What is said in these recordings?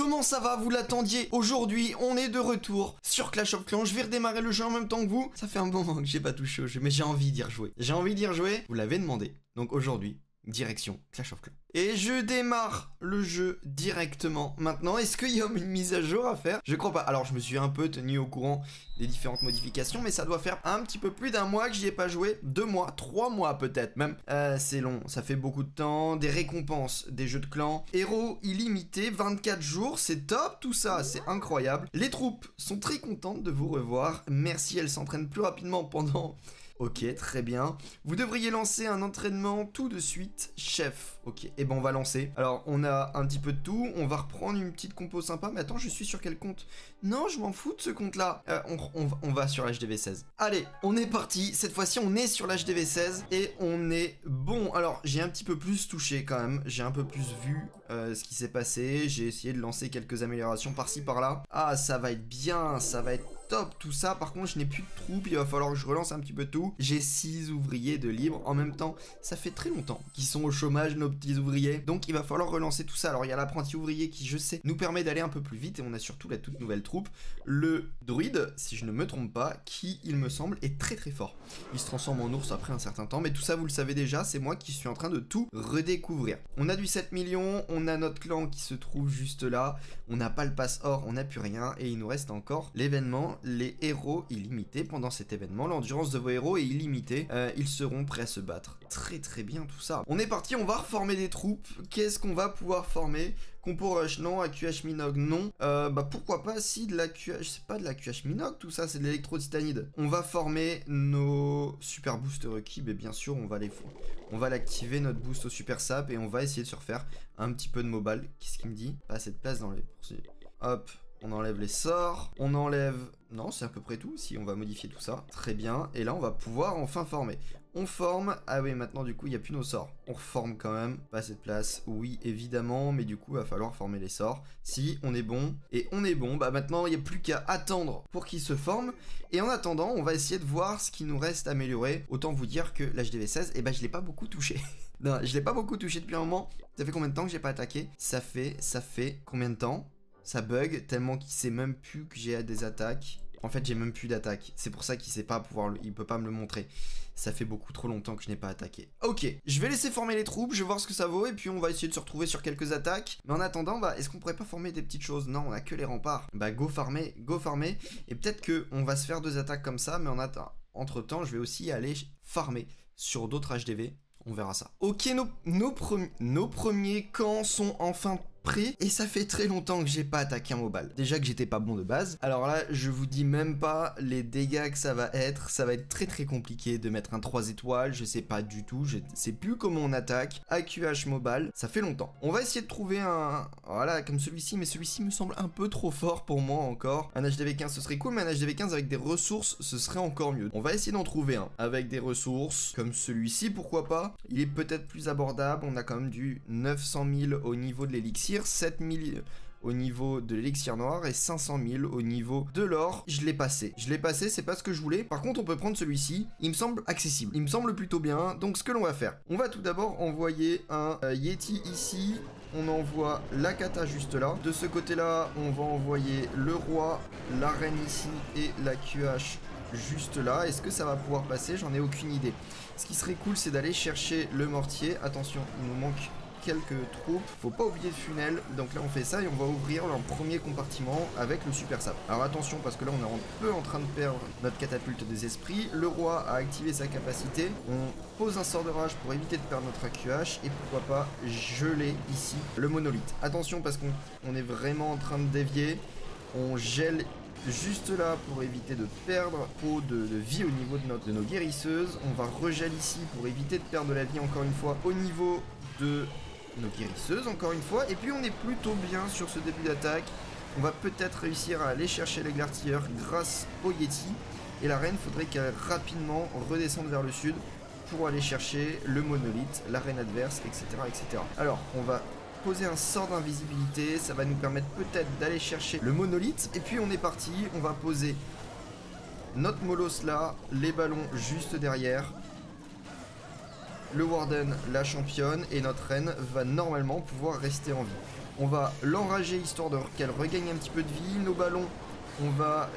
comment ça va? Vous l'attendiez? Aujourd'hui, on est de retour sur Clash of Clans. Je vais redémarrer le jeu en même temps que vous. Ça fait un bon moment que j'ai pas touché au jeu, mais j'ai envie d'y rejouer. J'ai envie d'y rejouer, vous l'avez demandé. Donc aujourd'hui, direction Clash of Clans. Et je démarre le jeu directement maintenant. Est-ce qu'il y a une mise à jour à faire? Je crois pas. Alors je me suis un peu tenu au courant des différentes modifications, mais ça doit faire un petit peu plus d'un mois que j'y ai pas joué. 2 mois, 3 mois peut-être même. C'est long, ça fait beaucoup de temps. Des récompenses, des jeux de clans. Héros illimités, 24 jours, c'est top tout ça, c'est incroyable. Les troupes sont très contentes de vous revoir. Merci, elles s'entraînent plus rapidement pendant... Ok, très bien. Vous devriez lancer un entraînement tout de suite, chef. Ok, et ben on va lancer. Alors, on a un petit peu de tout. On va reprendre une petite compo sympa. Mais attends, je suis sur quel compte? Non, je m'en fous de ce compte-là. On va sur l'HDV16. Allez, on est parti. Cette fois-ci, on est sur l'HDV16 et on est bon. Alors, j'ai un petit peu plus touché quand même. J'ai un peu plus vu ce qui s'est passé. J'ai essayé de lancer quelques améliorations par-ci, par-là. Ah, ça va être bien. Ça va être top tout ça. Par contre, je n'ai plus de troupes. Il va falloir que je relance un petit peu tout. J'ai 6 ouvriers de libre. En même temps, ça fait très longtemps qu'ils sont au chômage, nos petits ouvriers. Donc, il va falloir relancer tout ça. Alors, il y a l'apprenti ouvrier qui, je sais, nous permet d'aller un peu plus vite. Et on a surtout la toute nouvelle troupe. Le druide, si je ne me trompe pas, qui, il me semble, est très très fort. Il se transforme en ours après un certain temps. Mais tout ça, vous le savez déjà, c'est moi qui suis en train de tout redécouvrir. On a du 7 millions. On a notre clan qui se trouve juste là. On n'a pas le pass or, on n'a plus rien. Et il nous reste encore l'événement, les héros illimités. Pendant cet événement, l'endurance de vos héros est illimitée. Ils seront prêts à se battre. Très très bien tout ça. On est parti, on va reformer des troupes. Qu'est-ce qu'on va pouvoir former? Compo Rush non, AQH Minoc non. Bah pourquoi pas si de la QH, c'est pas de la QH Minoc tout ça, c'est de l'électro-titanide. On va former nos super boost requis, mais bien sûr on va les faire. On va l'activer notre boost au super sap et on va essayer de se refaire un petit peu de mobile. Qu'est-ce qu'il me dit? Pas assez de place dans les... Hop, on enlève les sorts, on enlève... Non, c'est à peu près tout, si on va modifier tout ça. Très bien, et là on va pouvoir enfin former. On forme, ah oui, maintenant du coup il n'y a plus nos sorts. On reforme quand même, pas assez de place, oui évidemment, mais du coup il va falloir former les sorts. Si, on est bon, et on est bon, bah maintenant il n'y a plus qu'à attendre pour qu'ils se forment. Et en attendant, on va essayer de voir ce qui nous reste à améliorer. Autant vous dire que l'HDV16, eh ben je l'ai pas beaucoup touché. Non, je l'ai pas beaucoup touché depuis un moment. Ça fait combien de temps que j'ai pas attaqué? Ça fait combien de temps? Ça bug tellement qu'il sait même plus que j'ai des attaques. En fait, j'ai même plus d'attaque. C'est pour ça qu'il sait pas pouvoir, il peut pas me le montrer. Ça fait beaucoup trop longtemps que je n'ai pas attaqué. Ok, je vais laisser former les troupes, je vais voir ce que ça vaut et puis on va essayer de se retrouver sur quelques attaques. Mais en attendant, bah, est-ce qu'on pourrait pas former des petites choses? Non, on a que les remparts. Bah, go farmer. Et peut-être que on va se faire 2 attaques comme ça, mais entre temps, je vais aussi aller farmer sur d'autres HDV. On verra ça. Ok, nos premiers camps sont enfin prêts. Et ça fait très longtemps que j'ai pas attaqué un mobile. Déjà que j'étais pas bon de base. Alors là, je vous dis même pas les dégâts que ça va être. Ça va être très très compliqué de mettre un 3 étoiles. Je sais pas du tout. Je sais plus comment on attaque. AQH mobile. Ça fait longtemps. On va essayer de trouver un... Voilà, comme celui-ci. Mais celui-ci me semble un peu trop fort pour moi encore. Un HDV15 ce serait cool. Mais un HDV15 avec des ressources, ce serait encore mieux. On va essayer d'en trouver un. Avec des ressources. Comme celui-ci, pourquoi pas. Il est peut-être plus abordable. On a quand même du 900 000 au niveau de l'élixir. 7 000 au niveau de l'élixir noir et 500 000 au niveau de l'or. Je l'ai passé, c'est pas ce que je voulais. Par contre, on peut prendre celui-ci. Il me semble accessible, il me semble plutôt bien. Donc, ce que l'on va faire, on va tout d'abord envoyer un Yeti ici. On envoie la kata juste là. De ce côté-là, on va envoyer le roi, la reine ici et la QH juste là. Est-ce que ça va pouvoir passer? J'en ai aucune idée. Ce qui serait cool, c'est d'aller chercher le mortier. Attention, il nous manque quelques troupes, faut pas oublier le funnel. Donc là on fait ça et on va ouvrir leur premier compartiment avec le super sap. Alors attention parce que là on est un peu en train de perdre notre catapulte des esprits. Le roi a activé sa capacité. On pose un sort de rage pour éviter de perdre notre AQH et pourquoi pas geler ici le monolithe. Attention parce qu'on est vraiment en train de dévier. On gèle juste là pour éviter de perdre trop de vie au niveau de nos guérisseuses. On va regel ici pour éviter de perdre de la vie encore une fois au niveau de nos guérisseuses encore une fois. Et puis on est plutôt bien sur ce début d'attaque. On va peut-être réussir à aller chercher les l'artilleur grâce au Yeti. Et la reine, faudrait qu'elle rapidement redescende vers le sud pour aller chercher le monolithe, la reine adverse, etc. etc. Alors on va poser un sort d'invisibilité, ça va nous permettre peut-être d'aller chercher le monolithe. Et puis on est parti, on va poser notre molosse là, les ballons juste derrière. Le Warden, la championne, et notre reine va normalement pouvoir rester en vie. On va l'enrager histoire qu'elle regagne un petit peu de vie. Nos ballons, on va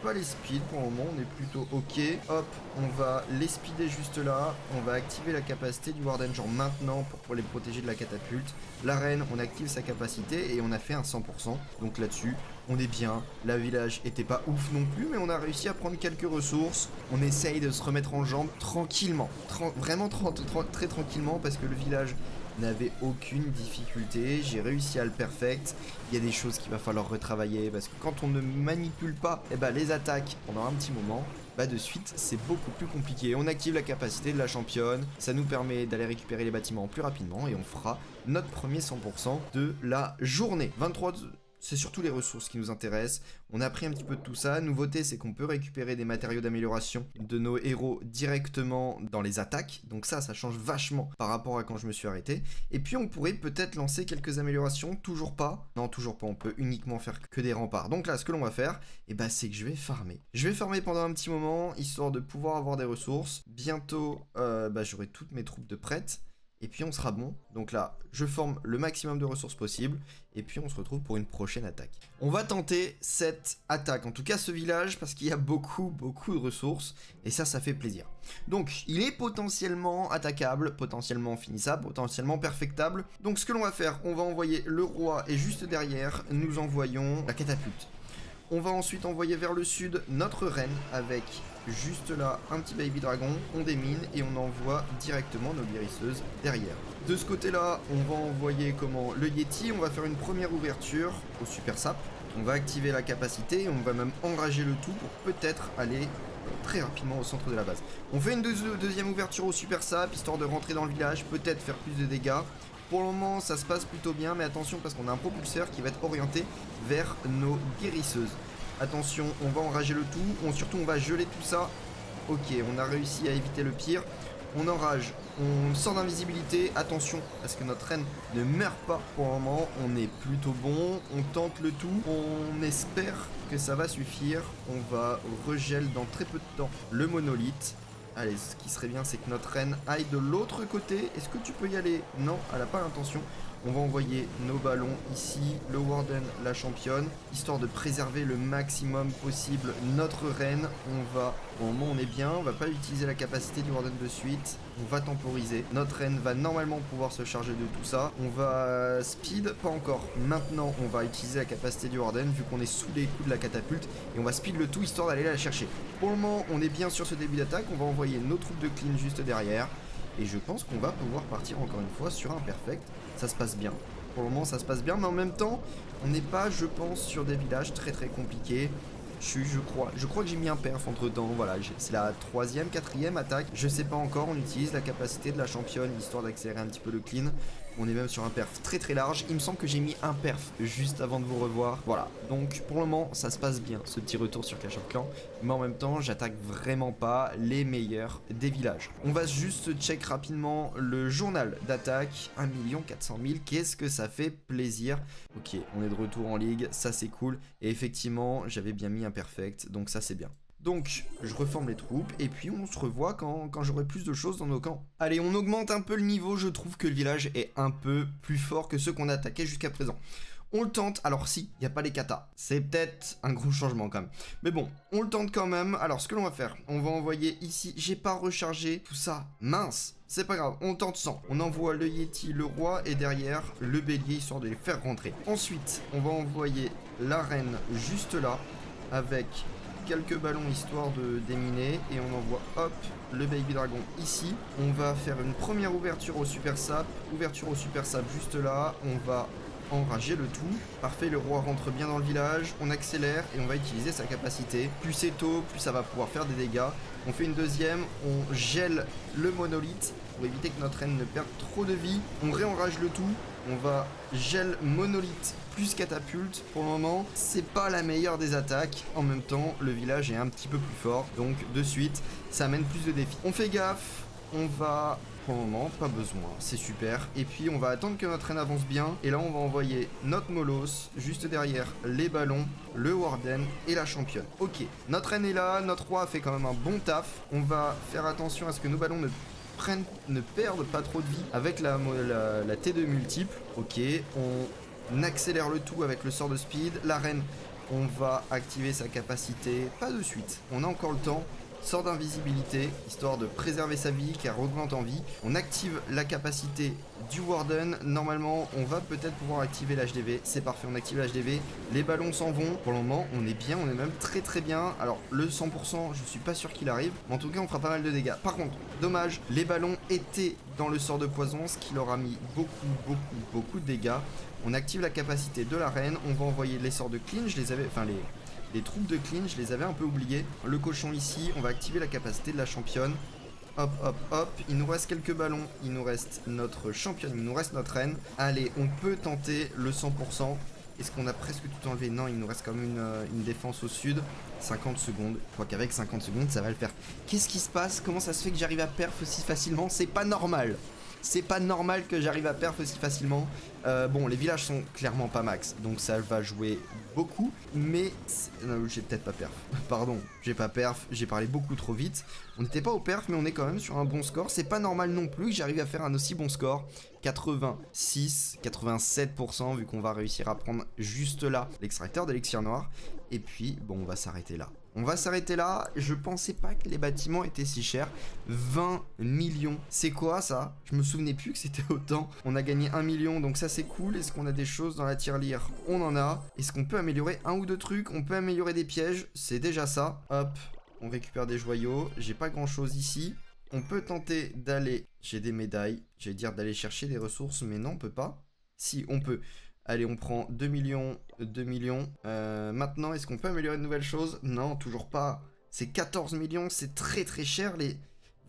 pas les speed pour le moment, on est plutôt ok. Hop, on va les speeder juste là. On va activer la capacité du Warden genre maintenant pour les protéger de la catapulte. La reine, on active sa capacité et on a fait un 100%. Donc là-dessus, on est bien. La village était pas ouf non plus, mais on a réussi à prendre quelques ressources. On essaye de se remettre en jambes tranquillement. Vraiment très tranquillement parce que le village n'avait aucune difficulté, j'ai réussi à le perfect. Il y a des choses qu'il va falloir retravailler parce que quand on ne manipule pas les attaques pendant un petit moment, de suite c'est beaucoup plus compliqué. On active la capacité de la championne, ça nous permet d'aller récupérer les bâtiments plus rapidement et on fera notre premier 100% de la journée. 23. C'est surtout les ressources qui nous intéressent. On a appris un petit peu de tout ça. Nouveauté, c'est qu'on peut récupérer des matériaux d'amélioration de nos héros directement dans les attaques. Donc ça change vachement par rapport à quand je me suis arrêté. Et puis on pourrait peut-être lancer quelques améliorations. Toujours pas. Non, toujours pas. On peut uniquement faire que des remparts. Donc là, ce que l'on va faire, c'est que je vais farmer. Je vais farmer pendant un petit moment, histoire de pouvoir avoir des ressources. Bientôt, j'aurai toutes mes troupes de prêtes. Et puis on sera bon. Donc là, je forme le maximum de ressources possible. Et puis on se retrouve pour une prochaine attaque. On va tenter cette attaque, en tout cas ce village, parce qu'il y a beaucoup de ressources. Et ça fait plaisir. Donc il est potentiellement attaquable, potentiellement finissable, potentiellement perfectable. Donc ce que l'on va faire, on va envoyer le roi et juste derrière, nous envoyons la catapulte. On va ensuite envoyer vers le sud notre reine avec juste là un petit baby dragon, on démine et on envoie directement nos guérisseuses derrière. De ce côté là, on va envoyer le Yeti, on va faire une première ouverture au super sap. On va activer la capacité et on va même enrager le tout pour peut-être aller très rapidement au centre de la base. On fait une deuxième ouverture au super sap histoire de rentrer dans le village, peut-être faire plus de dégâts. Pour le moment, ça se passe plutôt bien, mais attention parce qu'on a un propulseur qui va être orienté vers nos guérisseuses. Attention, on va enrager le tout, surtout on va geler tout ça. Ok, on a réussi à éviter le pire. On enrage, on sort d'invisibilité. Attention, parce que notre reine ne meurt pas pour le moment. On est plutôt bon, on tente le tout. On espère que ça va suffire. On va regel dans très peu de temps le monolithe. Allez, ce qui serait bien, c'est que notre reine aille de l'autre côté. Est-ce que tu peux y aller? Non, elle n'a pas l'intention. On va envoyer nos ballons ici, le Warden, la championne, histoire de préserver le maximum possible notre reine. On va, au moment où on est bien, on va pas utiliser la capacité du Warden de suite. On va temporiser. Notre reine va normalement pouvoir se charger de tout ça. On va speed, pas encore. Maintenant, on va utiliser la capacité du Warden vu qu'on est sous les coups de la catapulte. Et on va speed le tout histoire d'aller la chercher. Pour le moment, on est bien sur ce début d'attaque. On va envoyer nos troupes de clean juste derrière. Et je pense qu'on va pouvoir partir encore une fois sur un perfect. Ça se passe bien. Pour le moment, ça se passe bien. Mais en même temps, on n'est pas, je pense, sur des villages très compliqués. Je crois que j'ai mis un perf entre temps. Voilà, c'est la 3e, 4e attaque. Je sais pas encore. On utilise la capacité de la championne histoire d'accélérer un petit peu le clean. On est même sur un perf très large. Il me semble que j'ai mis un perf juste avant de vous revoir. Voilà, donc pour le moment ça se passe bien ce petit retour sur Clash of Clans. Mais en même temps j'attaque vraiment pas les meilleurs des villages. On va juste check rapidement le journal d'attaque. 1 400 000, qu'est-ce que ça fait plaisir. Ok, on est de retour en ligue, ça c'est cool. Et effectivement j'avais bien mis un perfect, donc ça c'est bien. Donc, je reforme les troupes, et puis on se revoit quand j'aurai plus de choses dans nos camps. Allez, on augmente un peu le niveau, je trouve que le village est un peu plus fort que ceux qu'on a attaqués jusqu'à présent. On le tente, alors si, il n'y a pas les katas. C'est peut-être un gros changement quand même. Mais bon, on le tente quand même. Alors, ce que l'on va faire, on va envoyer ici, j'ai pas rechargé tout ça, mince. C'est pas grave, on tente 100. On envoie le Yeti, le roi, et derrière, le bélier, histoire de les faire rentrer. Ensuite, on va envoyer la reine juste là, avec quelques ballons histoire de déminer et on envoie hop le baby dragon ici. On va faire une première ouverture au super sap, juste là. On va enrager le tout. Parfait, le roi rentre bien dans le village. On accélère et on va utiliser sa capacité. Plus c'est tôt, plus ça va pouvoir faire des dégâts. On fait une deuxième, on gèle le monolithe pour éviter que notre reine ne perde trop de vie. On réenrage le tout. On va gel monolithe plus catapulte. Pour le moment, c'est pas la meilleure des attaques. En même temps, le village est un petit peu plus fort. Donc, de suite, ça amène plus de défis. On fait gaffe. On va... Pour le moment, pas besoin. C'est super. Et puis, on va attendre que notre reine avance bien. Et là, on va envoyer notre Molos. Juste derrière, les ballons, le Warden et la championne. Ok. Notre reine est là. Notre roi a fait quand même un bon taf. On va faire attention à ce que nos ballons ne perdent pas trop de vie avec la T2 multiple. Ok, on On accélère le tout avec le sort de speed. La reine, on va activer sa capacité, pas de suite, on a encore le temps. Sort d'invisibilité, histoire de préserver sa vie, car augmente en vie. On active la capacité du Warden. Normalement, on va peut-être pouvoir activer l'HDV. C'est parfait, on active l'HDV. Les ballons s'en vont. Pour le moment, on est bien, on est même très très bien. Alors, le 100%, je suis pas sûr qu'il arrive. Mais en tout cas, on fera pas mal de dégâts. Par contre, dommage, les ballons étaient dans le sort de poison, ce qui leur a mis beaucoup de dégâts. On active la capacité de la reine. On va envoyer les sorts de clean. Je les avais... Enfin, les troupes de clean, je les avais un peu oubliées. Le cochon ici, on va activer la capacité de la championne. Hop, hop, hop. Il nous reste quelques ballons. Il nous reste notre championne, il nous reste notre reine. Allez, on peut tenter le 100%. Est-ce qu'on a presque tout enlevé? Non, il nous reste quand même une défense au sud. 50 secondes. Je crois qu'avec 50 secondes, ça va le faire. Qu'est-ce qui se passe? Comment ça se fait que j'arrive à perf aussi facilement? C'est pas normal. C'est pas normal que j'arrive à perf aussi facilement. Bon, les villages sont clairement pas max, donc ça va jouer beaucoup. Mais j'ai peut-être pas perf. Pardon, j'ai pas perf. J'ai parlé beaucoup trop vite. On n'était pas au perf, mais on est quand même sur un bon score. C'est pas normal non plus que j'arrive à faire un aussi bon score. 86, 87%, vu qu'on va réussir à prendre juste là l'extracteur d'élixir noir. Et puis, bon, on va s'arrêter là. On va s'arrêter là. Je pensais pas que les bâtiments étaient si chers. 20 millions. C'est quoi ça? Je me souvenais plus que c'était autant. On a gagné 1 million, donc ça c'est cool. Est-ce qu'on a des choses dans la tirelire? On en a. Est-ce qu'on peut améliorer un ou deux trucs? On peut améliorer des pièges. C'est déjà ça. Hop. On récupère des joyaux. J'ai pas grand chose ici. On peut tenter d'aller... J'ai des médailles. J'allais dire d'aller chercher des ressources, mais non, on peut pas. Si, on peut. Allez, on prend 2 millions, 2 millions. Maintenant, est-ce qu'on peut améliorer de nouvelles choses? Non, toujours pas. C'est 14 millions, c'est très très cher. Les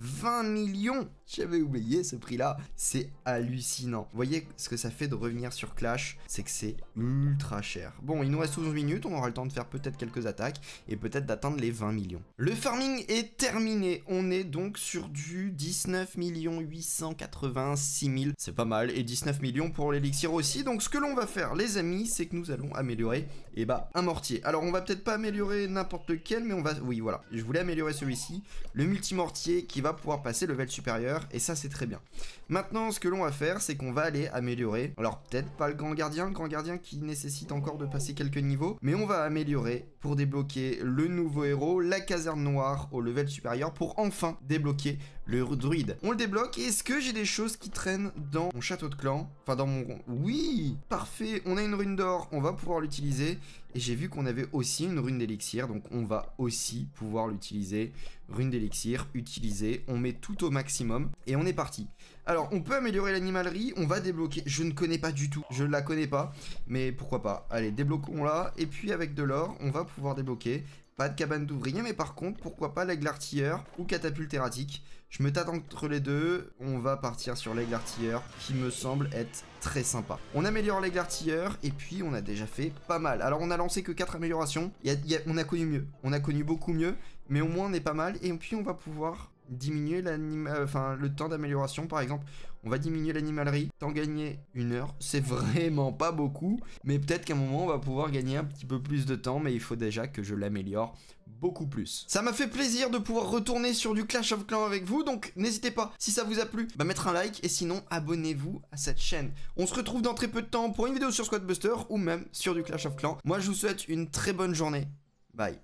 20 millions, j'avais oublié ce prix-là. C'est hallucinant. Vous voyez ce que ça fait de revenir sur Clash? C'est que c'est ultra cher. Bon, il nous reste 11 minutes. On aura le temps de faire peut-être quelques attaques et peut-être d'atteindre les 20 millions. Le farming est terminé. On est donc sur du 19 886 000. C'est pas mal. Et 19 millions pour l'élixir aussi. Donc, ce que l'on va faire, les amis, c'est que nous allons améliorer un mortier. Alors, on va peut-être pas améliorer n'importe lequel, mais on va... Oui, voilà. Je voulais améliorer celui-ci. Le multimortier qui va pouvoir passer level supérieur, et ça c'est très bien. Maintenant ce que l'on va faire, c'est qu'on va aller améliorer, alors peut-être pas le grand gardien qui nécessite encore de passer quelques niveaux, mais on va améliorer pour débloquer le nouveau héros, la caserne noire au level supérieur, pour enfin débloquer le druide. On le débloque, et est-ce que j'ai des choses qui traînent dans mon château de clan? Enfin dans mon... Oui, parfait, on a une rune d'or, on va pouvoir l'utiliser, et j'ai vu qu'on avait aussi une rune d'élixir, donc on va aussi pouvoir l'utiliser. Rune d'élixir, utiliser, on met tout au maximum, et on est parti. Alors, on peut améliorer l'animalerie, on va débloquer, je ne connais pas du tout, je ne la connais pas, mais pourquoi pas. Allez, débloquons-la, et puis avec de l'or, on va pouvoir débloquer. Pas de cabane d'ouvrier, mais par contre, pourquoi pas l'aigle artilleur ou catapulte erratique. Je me tâte entre les deux, on va partir sur l'aigle artilleur, qui me semble être très sympa. On améliore l'aigle artilleur, et puis on a déjà fait pas mal. Alors on a lancé que 4 améliorations, on a connu mieux, on a connu beaucoup mieux, mais au moins on est pas mal, et puis on va pouvoir diminuer le temps d'amélioration. Par exemple, on va diminuer l'animalerie, temps gagné 1 heure, c'est vraiment pas beaucoup, mais peut-être qu'à un moment on va pouvoir gagner un petit peu plus de temps, mais il faut déjà que je l'améliore beaucoup plus. Ça m'a fait plaisir de pouvoir retourner sur du Clash of Clans avec vous, donc n'hésitez pas, si ça vous a plu, mettre un like, et sinon abonnez-vous à cette chaîne. On se retrouve dans très peu de temps pour une vidéo sur Squad Buster, ou même sur du Clash of Clans. Moi je vous souhaite une très bonne journée, bye.